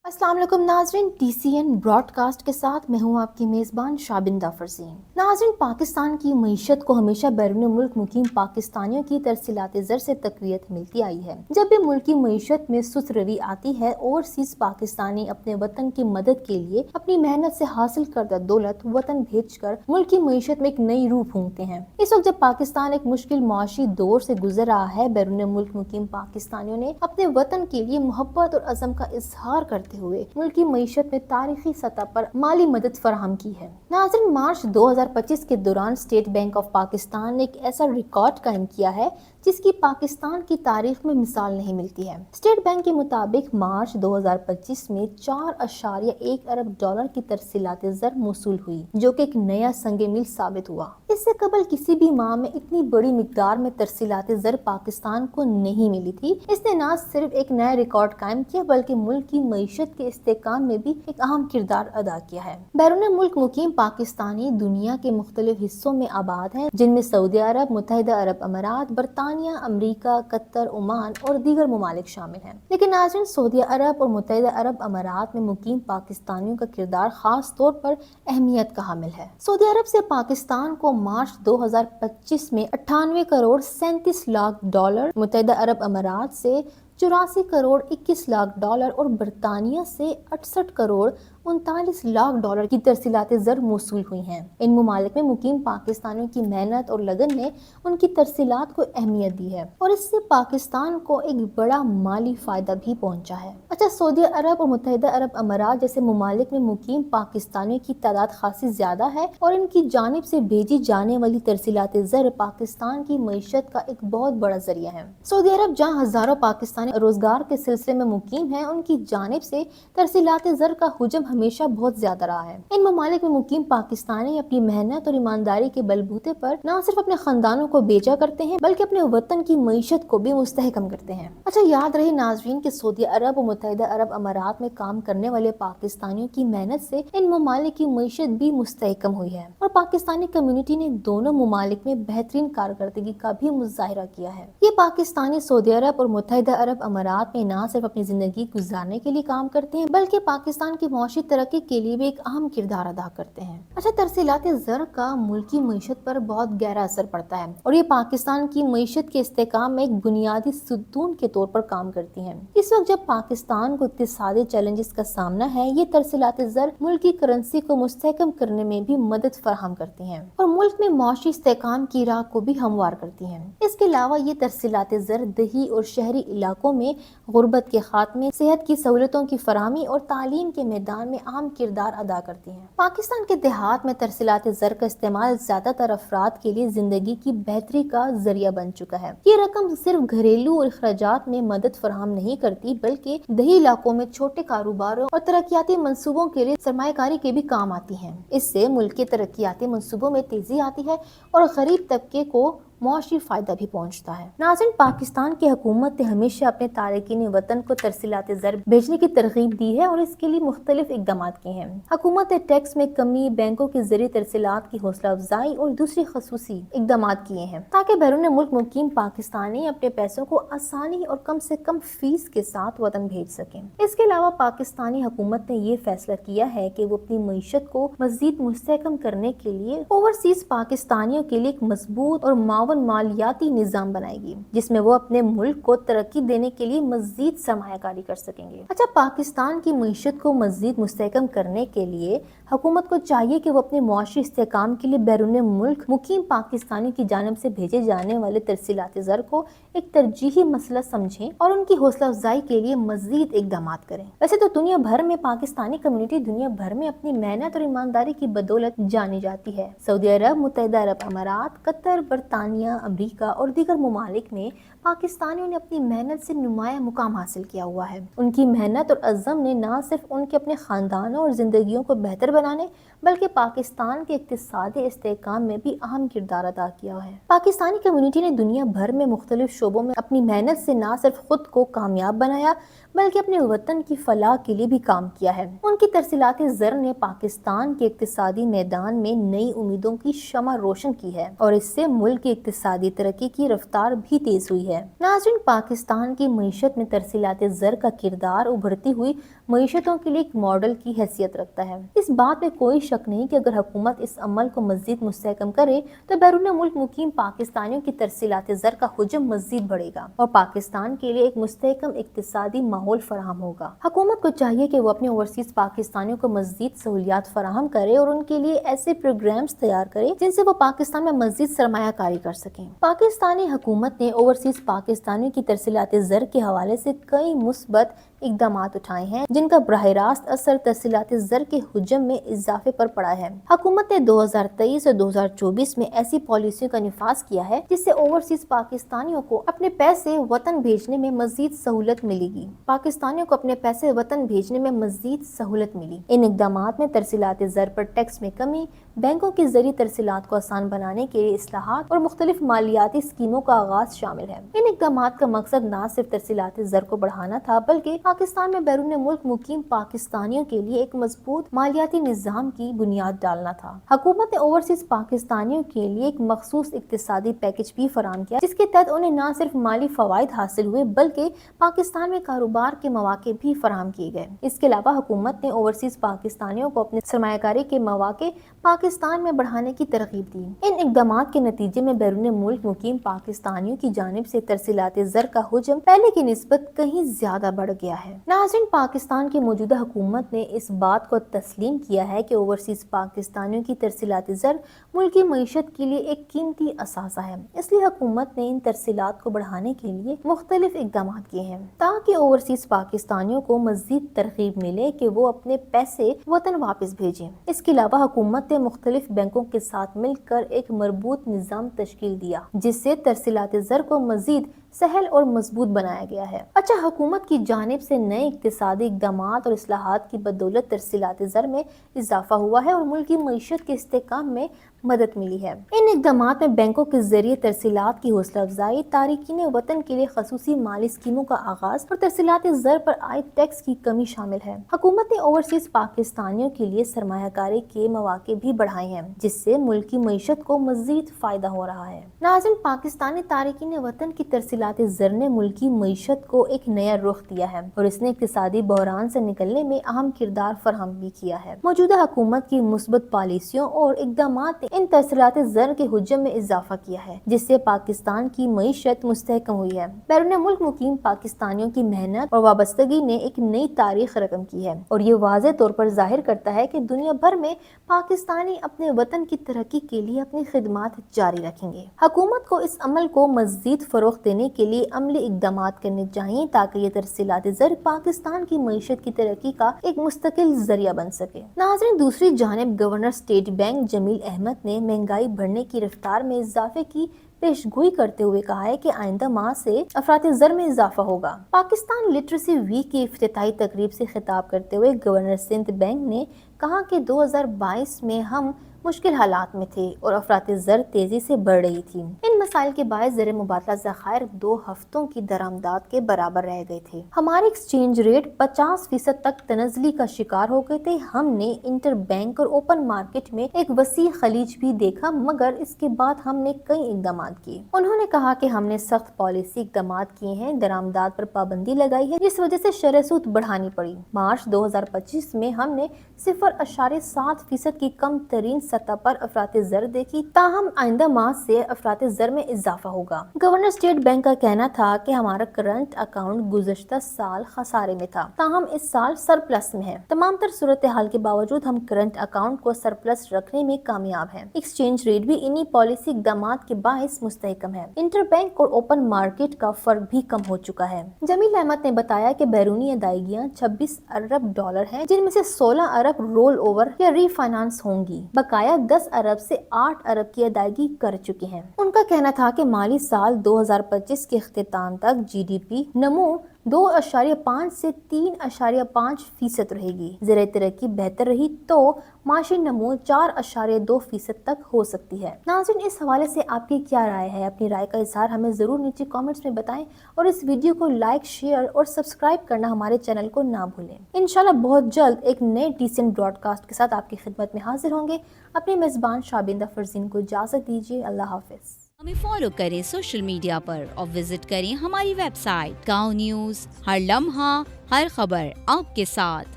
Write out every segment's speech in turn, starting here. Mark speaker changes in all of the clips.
Speaker 1: अस्सलाम वालेकुम नाज़रीन, TCN ब्रॉडकास्ट के साथ मैं हूँ आपकी मेज़बान शाबिंदा फरजीन। नाज़रीन, पाकिस्तान की मईशत को हमेशा बैरून मुल्क मुकीम पाकिस्तानियों की तरसीलात ज़र से तक़वियत मिलती आई है। जब भी मुल्क की मईशत में सुस्त रवी आती है, ओवरसीज़ पाकिस्तानी अपने वतन की मदद के लिए अपनी मेहनत से हासिल करदा दौलत वतन भेज कर मुल्क की मईशत में एक नई रूह फूंकते हैं। इस वक्त जब पाकिस्तान एक मुश्किल मुआशी दौर से गुजर रहा है, बैरून मुल्क मुकीम पाकिस्तानियों ने अपने वतन के लिए मोहब्बत और अज़म का इजहार करते हुए मुल्क की मईशत में तारीखी सतह पर माली मदद फराहम की है। नाज़रीन, मार्च 2025 के दौरान स्टेट बैंक ऑफ पाकिस्तान ने एक ऐसा रिकॉर्ड कायम किया है जिसकी पाकिस्तान की तारीख में मिसाल नहीं मिलती है। स्टेट बैंक के मुताबिक मार्च 2025 में 4.1 अरब डॉलर की तरसीलात ज़र मौसूल हुई, जो कि एक नया संगे मील साबित हुआ। इससे कबल किसी भी माह में इतनी बड़ी मिकदार में तरसीलात ज़र पाकिस्तान को नहीं मिली थी। इसने न सिर्फ एक नया रिकॉर्ड कायम किया बल्कि मुल्क की मईशत के इस्तेहकाम में भी एक अहम किरदार अदा किया है। बैरून मुल्क मुकीम पाकिस्तानी दुनिया के मुख्तलिफ हिस्सों में आबाद हैं, जिनमें सऊदी अरब, मुत्तहिदा अरब अमारात, बरतानिया, अमरीका, कतर, ओमान और दीगर ममालिक शामिल हैं। लेकिन नाज़रीन, सऊदी अरब और मुत्तहिदा अरब अमारात में मुकीम पाकिस्तानियों का किरदार खास तौर पर अहमियत का हामिल है। सऊदी अरब से पाकिस्तान को मार्च 2025 में 98 करोड़ 37 लाख डॉलर, मुत्तहिदा अरब अमारात से 84 करोड़ 21 लाख डॉलर और बरतानिया से 68 करोड़ 39 लाख डॉलर की तरसीलात ज़र मौसूल हुई हैं। इन ममालिक में मुकीम पाकिस्तानियों की मेहनत और लगन ने उनकी तरसीलात को अहमियत दी है और इससे पाकिस्तान को एक बड़ा माली फायदा भी पहुंचा है। अच्छा, सऊदी अरब और मुत्तहिदा अरब अमारात जैसे ममालिक में मुकीम पाकिस्तानियों की तादाद खासी ज्यादा है और इनकी जानिब से भेजी जाने वाली तरसीलात ज़र पाकिस्तान की मईशत का एक बहुत बड़ा जरिया है। सऊदी अरब, जहाँ हजारों पाकिस्तानी रोजगार के सिलसिले में मुकीम हैं, उनकी जानिब से तरसीलात ज़र का हुजम हमेशा बहुत ज्यादा रहा है। इन ममालिक में मुकीम पाकिस्तानी अपनी मेहनत और ईमानदारी के बलबूते पर न सिर्फ अपने खानदानों को बेचा करते हैं बल्कि अपने वतन की मईशत को भी मुस्तहकम करते हैं। अच्छा, याद रहे नाज़रीन कि सऊदी अरब और मुत्तहिदा अरब अमारात में काम करने वाले पाकिस्तानियों की मेहनत से इन ममालिक की मईशत भी मुस्तहकम हुई है और पाकिस्तानी कम्युनिटी ने दोनों ममालिक में बेहतरीन कारकर्दगी का भी मुजाहिरा किया है। ये पाकिस्तानी सऊदी अरब और मुत्तहिदा अरब अमारात में न सिर्फ अपनी जिंदगी गुजारने के लिए काम करते हैं बल्कि पाकिस्तान की मुआशी तरक्की के लिए भी एक अहम किरदार अदा करते हैं। अच्छा, तरसीलात ज़र का मुल्की मईशत पर बहुत गहरा असर पड़ता है और ये पाकिस्तान की मईशत के इस्तेहकाम में एक बुनियादी सुतून के तौर पर काम करती हैं। इस वक्त जब पाकिस्तान को इक्तिसादी चैलेंजेस का सामना है, ये तरसीलात ज़र मुल्क की करेंसी को मुस्तहकम करने में भी मदद फराहम करती हैं और मुल्क में मुआशी इस्तेहकाम की राह को भी हमवार करती हैं। इसके अलावा ये तरसीलात ज़र दही और शहरी इलाकों में गुर्बत के खात्मे, सेहत की सहूलतों की फराहमी और तालीम के मैदान में अहम किरदार अदा करती हैं। पाकिस्तान के देहात में तरसीलात ज़र का इस्तेमाल ज्यादातर अफराद के लिए जिंदगी की बेहतरी का जरिया बन चुका है। ये रकम सिर्फ घरेलू और अखराजात में मदद फराहम नहीं करती बल्कि दही इलाकों में छोटे कारोबारों और तरक्याती मंसूबों के लिए सरमायाकारी के भी काम आती है। इससे मुल्क के तरक्याती मंसूबों में तेजी आती है और गरीब तबके को मुआशी फायदा भी पहुंचता है। नाज़रीन, पाकिस्तान की हुकूमत ने हमेशा अपने तारकीन वतन को तरसीलात ज़र भेजने की तरगीब दी है और इसके लिए मुख्तलिफ इकदाम किए हैं। हुकूमत ने टैक्स में कमी, बैंकों के जरिए तरसीलात की हौसला अफजाई और दूसरी खसूसी इकदाम किए हैं ताकि बैरून मुल्क मुकीम पाकिस्तानी अपने पैसों को आसानी और कम से कम फीस के साथ वतन भेज सकें। इसके अलावा पाकिस्तानी हुकूमत ने ये फैसला किया है कि वो अपनी मईशत को मजीद मुस्तहकम करने के लिए ओवरसीज पाकिस्तानियों के लिए एक मजबूत और मालियाती निजाम बनाएगी जिसमें वो अपने मुल्क को तरक्की देने के लिए मजीद सरमायाकारी कर सकेंगे। अच्छा, पाकिस्तान की मईशत को मजीद मुस्तहकम करने के लिए हुकूमत को चाहिए कि वो अपने मुआशी इस्तेहकाम के लिए बैरून मुल्क मुकीम पाकिस्तानी की जानिब से भेजे जाने वाले तरसीलात ज़र को एक तरजीही मसला समझें और उनकी हौसला अफजाई के लिए मजीद इकदाम करें। वैसे तो दुनिया भर में पाकिस्तानी कम्युनिटी दुनिया भर में अपनी मेहनत और ईमानदारी की बदौलत जानी जाती है। सऊदी अरब, मुत्तहिदा अरब अमारात, कतर, बरतानिया, अमरीका और दीगर ममालिक में पाकिस्तानियों ने अपनी मेहनत से नुमाया मुकाम हासिल किया हुआ है। उनकी मेहनत और अज़म ने न सिर्फ उनके अपने खानदानों और जिंदगियों को बेहतर बनाने बल्कि पाकिस्तान के इक्तिसादी इस्तेहकाम में भी अहम किरदार अदा किया है। पाकिस्तानी कम्युनिटी ने दुनिया भर में मुख्तलिफ शोबों में अपनी मेहनत से न सिर्फ खुद को कामयाब बनाया बल्कि अपने वतन की फलाह के लिए भी काम किया है। उनकी तरसीलात ज़र ने पाकिस्तान के इक्तिसादी मैदान में नई उम्मीदों की शमा रोशन की है और इससे मुल्क की इक्तिसादी तरक्की की रफ्तार भी तेज हुई है। नाज़रीन, पाकिस्तान की मईशत में तरसीलात ज़र का किरदार उभरती हुई मईशतों के लिए एक मॉडल की हैसियत रखता है। इस बात में कोई शक नहीं कि अगर हुकूमत इस अमल को मजीद मुस्तहकम करे तो बैरून मुल्क मुकीम पाकिस्तानियों की तरसीलात ज़र का हुजम मजीद बढ़ेगा और पाकिस्तान के लिए एक मुस्तहकम इक्तिसादी माहौल फराहम होगा। हुकूमत को चाहिए कि वो अपने ओवरसीज पाकिस्तानियों को मजीद सहूलियात फराहम करे और उनके लिए ऐसे प्रोग्राम्स तैयार करे जिनसे वो पाकिस्तान में मजीद सरमायाकारी कर सकें। पाकिस्तानी हुकूमत ने ओवरसीज पाकिस्तानियों की तरसीलात ज़र के हवाले से कई मुस्बत इकदाम उठाए हैं जिनका बराह रास्त असर तरसीलात ज़र के हुजम में इजाफे पर पड़ा है। हुकूमत ने 2023 और 2024 में ऐसी पॉलिसियों का निफाज किया है जिससे ओवरसीज पाकिस्तानियों को अपने पैसे वतन भेजने में मजीद सहूलत मिलेगी। पाकिस्तानियों को अपने पैसे वतन भेजने में मजीद सहूलत मिली। इन इकदाम में तरसीलात ज़र पर टैक्स में कमी, बैंकों के जरिए तरसीलात को आसान बनाने के लिए इस्लाहात और मुख्तलिफ मालियाती स्कीमों का आगाज शामिल है। इन इकदाम का मकसद न सिर्फ तरसीलात ज़र को बढ़ाना था बल्कि पाकिस्तान में बैरून मुल्क मुकीम पाकिस्तानियों के लिए एक मजबूत मालियाती निज़ाम की बुनियाद डालना था। हुकूमत ने ओवरसीज पाकिस्तानियों के लिए एक मखसूस इक्तिसादी पैकेज भी फराहम किया जिसके तहत उन्हें न सिर्फ माली फवायद हासिल हुए बल्कि पाकिस्तान में कारोबार के मौके भी फराहम किए गए। इसके अलावा हुकूमत ने ओवरसीज पाकिस्तानियों को अपने सरमायाकारी के मौके पाकिस्तान में बढ़ाने की तरगीब दी। इन इकदाम के नतीजे में बैरून मुल्क मुकीम पाकिस्तानियों की जानिब से तरसीलात ज़र का हुजम पहले की निस्बत कहीं ज्यादा बढ़ गया है। नाज़रीन, पाकिस्तान की मौजूदा हुकूमत ने इस बात को तस्लीम किया है कि ओवरसीज पाकिस्तानियों की तरसीलात ज़र मुल्की मईशत के लिए एक कीमती असासा है, इसलिए हुकूमत ने इन तरसीलात को बढ़ाने के लिए मुख्तलिफ इकदाम किए हैं ताकि ओवरसीज पाकिस्तानियों को मजीद तरगीब मिले कि वो अपने पैसे वतन वापस भेजें। इसके अलावा हुकूमत ने मुख्तलिफ बैंकों के साथ मिलकर एक मरबूत निज़ाम तश्कील दिया जिससे तरसीलात ज़र को मजीद सहल और मजबूत बनाया गया है। अच्छा, हुकूमत की जानिब से नए इक्तिसादी इकदाम और इस्लाहात की बदौलत तरसीलात ज़र में इजाफा हुआ है और मुल्क की मईशत के इस्तेहकाम में मदद मिली है। इन इकदाम में बैंकों के जरिए तरसीलात की हौसला अफजाई, तारिकीन वतन के लिए खसूसी माली स्कीमों का आगाज और तरसीलात ज़र पर आयद टैक्स की कमी शामिल है। हुकूमत ने ओवरसीज पाकिस्तानियों के लिए सरमायाकारी के मौके भी बढ़ाए हैं जिससे मुल्क की मईशत को मजीद फायदा हो रहा है। नाज़रीन, पाकिस्तानी तारिकीन वतन की तरसीलात ज़र ने मुल्क की मईशत को एक नया रुख दिया है और इसने इक्तिसादी बहरान से निकलने में अहम किरदार फराहम भी किया है। मौजूदा हुकूमत की मुस्बत पॉलिसियों और इकदाम इन तरसीलात ज़र के हुज्जम में इजाफा किया है जिससे पाकिस्तान की मईशत मुस्तहकम हुई है। बैरून मुल्क मुकीम पाकिस्तानियों की मेहनत और वाबस्तगी ने एक नई तारीख रकम की है और ये वाज़ेह तौर पर जाहिर करता है कि दुनिया भर में पाकिस्तानी अपने वतन की तरक्की के लिए अपनी खिदमात जारी रखेंगे। हुकूमत को इस अमल को मजीद फरोग़ देने के लिए अमली इकदाम करने चाहिए ताकि ये तरसीलात ज़र पाकिस्तान की मईशत की तरक्की का एक मुस्तकिल जरिया बन सके। नाज़रीन, दूसरी जानिब governor state bank Jameel Ahmad ने महंगाई बढ़ने की रफ्तार में इजाफे की पेशगोई करते हुए कहा है कि आइंदा माह से अफरात ज़र में इजाफा होगा। पाकिस्तान लिटरेसी वीक की इफ्तिताई तकरीब से खिताब करते हुए गवर्नर सिंध बैंक ने कहा कि 2022 में हम मुश्किल हालात में थे और अफरात ज़र तेजी से बढ़ रही थी। इन मसाइल के बायस ज़र मुबादला ज़खायर 2 हफ्तों की दरामदाद के बराबर रह गए थे। हमारे एक्सचेंज रेट 50% तक तनज़ली का शिकार हो गए थे। हमने इंटर बैंक और ओपन मार्केट में एक वसी खलीज भी देखा मगर इसके बाद हमने कई इकदाम किए। उन्होंने कहा कि हमने सख्त पॉलिसी इकदाम किए हैं, दरामदाद पर पाबंदी लगाई है जिस वजह से शरह सूद बढ़ानी पड़ी। मार्च 2025 में हमने 0.7% की कम तरीन सतह पर अफरात ज़र देखी, ताहम आइंदा माह से अफरात ज़र में इजाफा होगा। गवर्नर स्टेट बैंक का कहना था कि हमारा करंट अकाउंट गुज़श्ता साल खसारे में था, ताहम इस साल सरप्लस में है। तमाम तर सूरत हाल के बावजूद हम करंट अकाउंट को सरप्लस रखने में कामयाब हैं। एक्सचेंज रेट भी इन्हीं पॉलिसी इकदाम के बायस मुस्तहकम है। इंटर बैंक और ओपन मार्केट का फर्क भी कम हो चुका है। जमील अहमद ने बताया कि बैरूनी अदायगियाँ 26 अरब डॉलर हैं जिनमें से 16 अरब रोल ओवर या रीफाइनेंस होंगी। बकाया 10 अरब से 8 अरब की अदायगी कर चुके हैं। उनका कहना था कि माली साल 2025 के इख्तिताम तक GDP नमो 2.5 से 3.5% रहेगी। ज़राए तरक्की बेहतर रही तो माशी नमो 4.2% तक हो सकती है। नाज़रीन, इस हवाले से आपकी क्या राय है? अपनी राय का इजहार हमें ज़रूर नीचे कमेंट्स में बताएं और इस वीडियो को लाइक, शेयर और सब्सक्राइब करना हमारे चैनल को ना भूलें। इंशाल्लाह बहुत जल्द एक नए डिसेंट ब्रॉडकास्ट के साथ आपकी खिदमत में हाजिर होंगे। अपने मेज़बान शाबिंदा फरजीन को इजाज़त दीजिए। अल्लाह हाफ़िज़।
Speaker 2: ہمیں فالو کریں سوشل میڈیا پر اور وزٹ کریں ہماری ویب سائٹ گاؤں نیوز، ہر لمحہ ہر خبر آپ کے ساتھ۔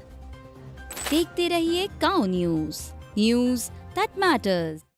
Speaker 2: دیکھتے رہیے گاؤں نیوز، نیوز دیٹ میٹرز۔